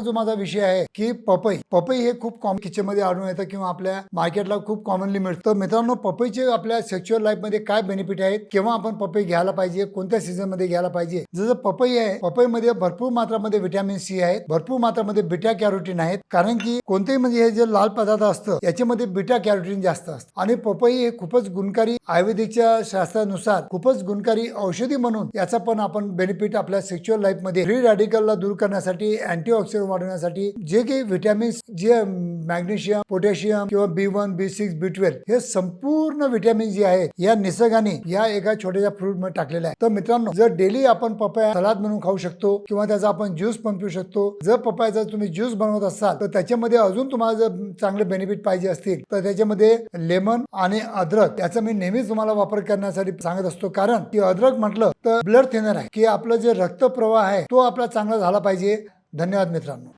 जो माझा विषय आहे की पपई हे खूप कॉमन किचन मध्ये आढळून येतं किंवा आपल्या मार्केटला खूप कॉमनली मिळतं। मित्रांनो, पपईचे आपल्या सेक्शुअल लाईफ मध्ये काय बेनिफिट आहेत, केव्हा आपण पपई घ्यायला पाहिजे, कोणत्या सीझन मध्ये घ्यायला पाहिजे। जसं पपई आहे, पपईमध्ये भरपूर मात्रामध्ये व्हिटॅमिन सी आहेत, भरपूर मात्रामध्ये बीटा कॅरोटीन आहेत। कारण की कोणतेही म्हणजे हे जे लाल पदार्थ असतं याच्यामध्ये बीटा कॅरोटीन जास्त असतं आणि पपई हे खूपच गुणकारी, आयुर्वेदिकच्या शास्त्रानुसार खूपच गुणकारी औषधी म्हणून याचा पण आपण बेनिफिट आपल्या सेक्शुअल लाईफ मध्ये फ्री रॅडिकलला दूर करण्यासाठी, अँटीऑक्सिडंट वाढवण्यासाठी, जे काही व्हिटॅमिन्स, जे मॅग्नेशियम, पोटॅशियम किंवा B1, B6, B12 हे संपूर्ण व्हिटॅमिन जे आहे या निसर्गाने या एका छोट्याशा फ्रूट मध्ये टाकलेले आहे। तर मित्रांनो, जर डेली आपण पपया सलाद म्हणून खाऊ शकतो किंवा त्याचा आपण ज्यूस पण पिऊ शकतो। जर पपयाचा तुम्ही ज्यूस बनवत असाल तर त्याच्यामध्ये अजून तुम्हाला जर चांगले बेनिफिट पाहिजे असतील तर त्याच्यामध्ये लेमन आणि अद्रक याचा मी नेहमीच तुम्हाला वापर करण्यासाठी सांगत असतो। कारण की अद्रक म्हटलं तर ब्लड थिनर आहे, की आपलं जे रक्तप्रवाह आहे तो आपला चांगला झाला पाहिजे। धन्यवाद मित्रांनो।